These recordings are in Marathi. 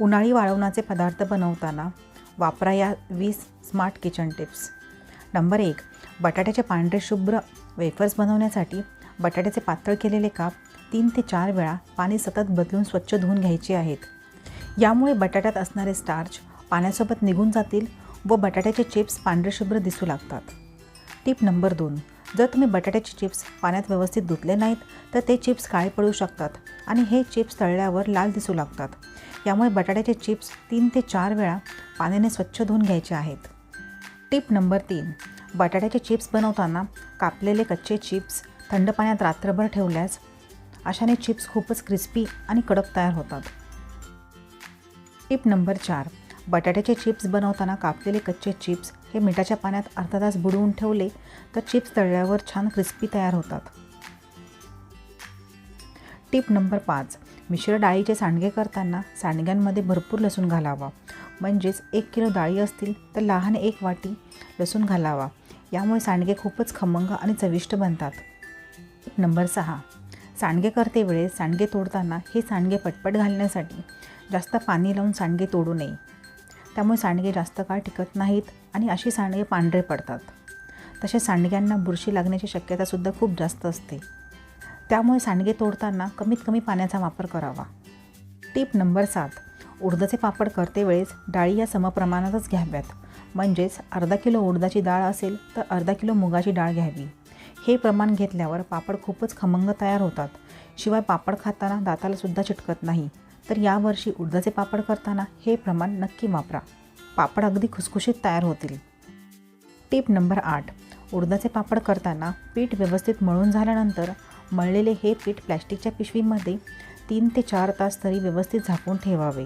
उन्हाळी वाळवणाचे पदार्थ बनवताना वापरा या 20 स्मार्ट किचन टिप्स. नंबर 1. बटाट्याचे पांढरे शुभ्र वेफर्स बनवण्यासाठी बटाट्याचे पातळ केलेले काप 3 ते 4 वेळा पाणी सतत बदलून स्वच्छ धुवून घ्यायचे आहेत. यामुळे बटाट्यात असणारे स्टार्च पाण्यासोबत निघून जातील व बटाट्याचे चिप्स पांढरे शुभ्र दिसू लागतात. Tip number 2. जर तुम्ही बटाट्याचे चिप्स पाण्यात व्यवस्थित धुतले नाहीत तर ते चिप्स काळे पडू शकतात आणि हे चिप्स तळल्यावर लाल दिसू लागतात. यामुळे बटाट्याचे चिप्स 3 ते 4 वेळा पाण्याने स्वच्छ धुवून घ्यायचे आहेत. Tip number 3. बटाट्याचे चिप्स बनवताना कापलेले कच्चे चिप्स थंड पाण्यात रात्रभर ठेवल्यास अशाने चिप्स खूपच क्रिस्पी आणि कडक तयार होतात. Tip number 4. बटाट्याचे चिप्स बनवताना कापलेले कच्चे चिप्स हे मिठाच्या पाण्यात अर्धा तास बुडवून ठेवले तर चिप्स तळल्यावर छान क्रिस्पी तयार होतात. Tip number 5. मिश्र डाळीचे सांडगे करताना सांडग्यांमध्ये भरपूर लसूण घालावा. म्हणजेच 1 किलो डाळी असतील तर लहान 1 वाटी लसूण घालावा. यामुळे सांडगे खूपच खमंग आणि चविष्ट बनतात. Tip number 6. सांडगे करते वेळेस सांडगे तोडताना हे सांडगे पटपट घालण्यासाठी जास्त पाणी लावून सांडगे तोडू नये. त्यामुळे सांडगे जास्त काळ टिकत नाहीत आणि अशी सांडगे पांढरे पडतात. तसेच सांडग्यांना बुरशी लागण्याची शक्यतासुद्धा खूप जास्त असते. त्यामुळे सांडगे तोडताना कमीत कमी पाण्याचा वापर करावा. Tip number 7. उडदाचे पापड करते वेळेस डाळी या समप्रमाणातच घ्याव्यात. म्हणजेच अर्धा किलो उडदाची डाळ असेल तर अर्धा किलो मुगाची डाळ घ्यावी. हे प्रमाण घेतल्यावर पापड खूपच खमंग तयार होतात. शिवाय पापड खाताना दातालासुद्धा चिटकत नाही. तर यावर्षी उडदाचे पापड करताना हे प्रमाण नक्की वापरा. पापड अगदी खुसखुशीत तयार होतील. Tip number 8. उडदाचे पापड करताना पीठ व्यवस्थित मळून झाल्यानंतर मळलेले हे पीठ प्लॅस्टिकच्या पिशवीमध्ये 3 ते 4 तास तरी व्यवस्थित झाकून ठेवावे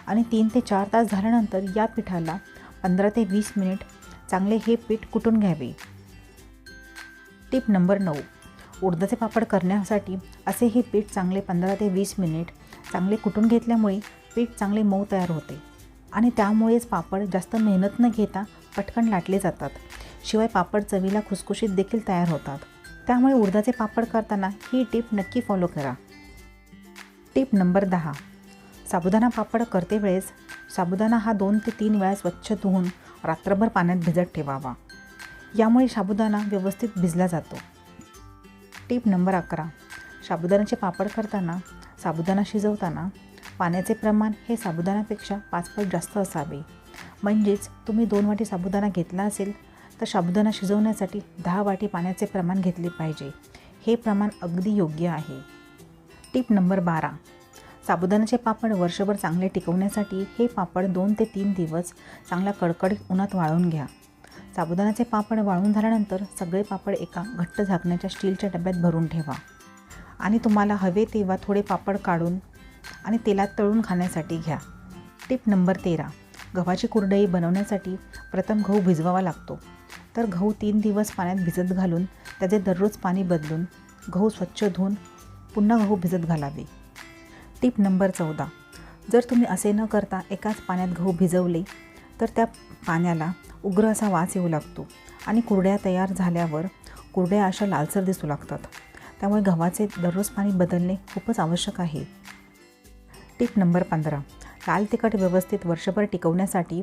आणि 3 ते 4 तास झाल्यानंतर या पिठाला 15 ते 20 मिनिट चांगले हे पीठ कुटून घ्यावे. Tip number 9. उडदाचे पापड करण्यासाठी असे हे पीठ चांगले 15 ते 20 मिनिट चांगले कुटून घेतल्यामुळे पीठ चांगले मऊ तयार होते आणि त्यामुळेच पापड जास्त मेहनत न घेता पटकन लाटले जातात. शिवाय पापड चवीला खुसखुशीत देखील तयार होतात. त्यामुळे उडदाचे पापड करताना ही टिप नक्की फॉलो करा. Tip number 10. साबुदाणा पापड करते वेळेस साबुदाणा हा 2 ते 3 वेळा स्वच्छ धुवून रात्रभर पाण्यात भिजत ठेवावा. यामुळे साबुदाणा व्यवस्थित भिजला जातो. Tip number 11. साबुदाण्याचे पापड करताना साबुदाणा शिजवताना पाण्याचे प्रमाण हे साबुदाण्यापेक्षा 5 पट जास्त असावे. म्हणजेच तुम्ही 2 वाटी साबुदाणा घेतला असेल तर साबुदाणा शिजवण्यासाठी 10 वाटी पाण्याचे प्रमाण घेतले पाहिजे. हे प्रमाण अगदी योग्य आहे. Tip number 12. साबुदाण्याचे पापड वर्षभर चांगले टिकवण्यासाठी हे पापड 2 ते 3 दिवस चांगल्या कडकडीत उन्हात वाळवून घ्या. साबुदाण्याचे पापड वाळून झाल्यानंतर सगळे पापड एका घट्ट झाकण्याच्या स्टीलच्या डब्यात भरून ठेवा आणि तुम्हाला हवे तेव्हा थोडे पापड काढून आणि तेलात तळून खाण्यासाठी घ्या. Tip number 13. गव्हाची कुरडई बनवण्यासाठी प्रथम गहू भिजवावा लागतो. तर गहू 3 दिवस पाण्यात भिजत घालून त्याचे दररोज पाणी बदलून गहू स्वच्छ धुवून पुन्हा गहू भिजत घालावे. Tip number 14. जर तुम्ही असे न करता एकाच पाण्यात गहू भिजवले तर त्या पाण्याला उग्र असा वास येऊ लागतो आणि कुरड्या तयार झाल्यावर कुरड्या अशा लालसर दिसू लागतात. त्यामुळे गव्हाचे दररोज पाणी बदलणे खूपच आवश्यक आहे. Tip number 15. लाल तिखट व्यवस्थित वर्षभर टिकवण्यासाठी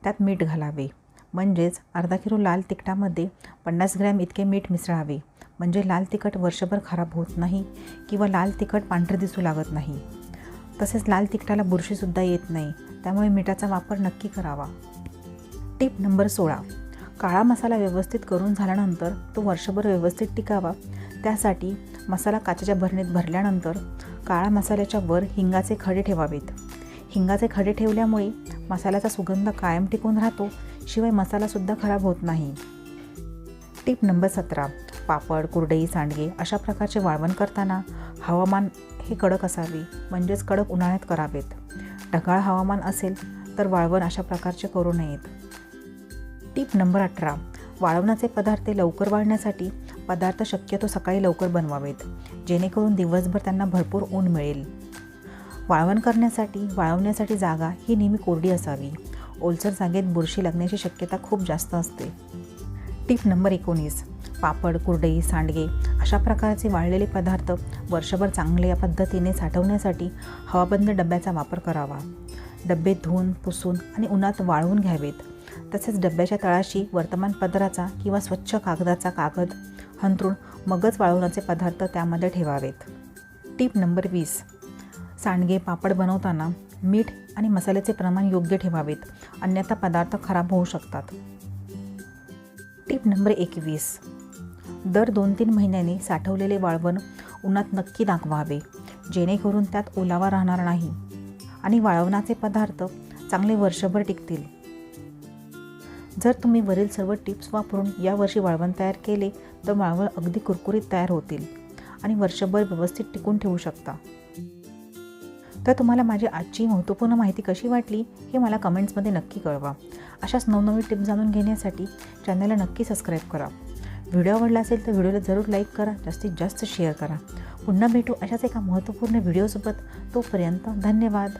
त्यात मीठ घालावे. म्हणजेच अर्धा किलो लाल तिखटामध्ये 50 ग्रॅम इतके मीठ मिसळावे. म्हणजे लाल तिखट वर्षभर खराब होत नाही किंवा लाल तिखट पांढरे दिसू लागत नाही. तसेच लाल तिखटाला बुरशीसुद्धा येत नाही. त्यामुळे मिठाचा वापर नक्की करावा. Tip number 16. काळा मसाला व्यवस्थित करून झाल्यानंतर तो वर्षभर व्यवस्थित टिकावा. त्यासाठी मसाला काचेच्या भरणीत भरल्यानंतर काळा मसाल्याच्या वर हिंगाचे खडे ठेवावेत. हिंगाचे खडे ठेवल्यामुळे मसाल्याचा सुगंध कायम टिकून राहतो. शिवाय मसालासुद्धा खराब होत नाही. Tip number 17. पापड, कुरडई, सांडगे अशा प्रकारचे वाळवण करताना हवामान हे कडक असावे. म्हणजेच कडक उन्हाळ्यात करावेत. ढगाळ हवामान असेल तर वाळवण अशा प्रकारचे करू नयेत. Tip number 18. वाळवणाचे पदार्थ लवकर वाळण्यासाठी पदार्थ शक्यतो सकाळी लवकर बनवावेत. जेणेकरून दिवसभर त्यांना भरपूर ऊन मिळेल. वाळवण वाळवण्यासाठी जागा ही नेहमी कोरडी असावी. ओलसर जागेत बुरशी लागण्याची शक्यता खूप जास्त असते. Tip number 19. पापड, कुरडई, सांडगे अशा प्रकारचे वाळलेले पदार्थ वर्षभर चांगल्या पद्धतीने साठवण्यासाठी हवाबंद डब्याचा वापर करावा. डबे धुवून पुसून आणि उन्हात वाळवून घ्यावेत. तसेच डब्याच्या तळाशी वर्तमानपत्राचा किंवा स्वच्छ कागदाचा कागद अंथरून मगच वाळवण्याचे पदार्थ त्यामध्ये ठेवावेत. Tip number 20. सांडगे पापड बनवताना मीठ आणि मसाल्याचे प्रमाण योग्य ठेवावेत, अन्यथा पदार्थ खराब होऊ शकतात. Tip number 21. दर 2-3 महिन्यांनी साठवलेले वाळवण उन्हात नक्की दाखवावे, जेणेकरून त्यात ओलावा राहणार नाही आणि वाळवणाचे पदार्थ चांगले वर्षभर टिकतील. जर तुम्ही वरील सर्व टिप्स वापरून यावर्षी वाळवण तयार केले तर वाळवण अगदी कुरकुरीत तयार होतील आणि वर्षभर व्यवस्थित टिकून ठेवू शकता. तर तुम्हाला माझी आजची महत्त्वपूर्ण माहिती कशी वाटली हे मला कमेंट्समध्ये नक्की कळवा. अशाच नवनवीन टिप्स जाणून घेण्यासाठी चॅनलला नक्की सबस्क्राईब करा. व्हिडिओ आवडला असेल तर व्हिडिओला जरूर लाईक करा, जास्तीत जास्त शेअर करा. पुन्हा भेटू अशाच एका महत्त्वपूर्ण व्हिडिओसोबत. तोपर्यंत धन्यवाद.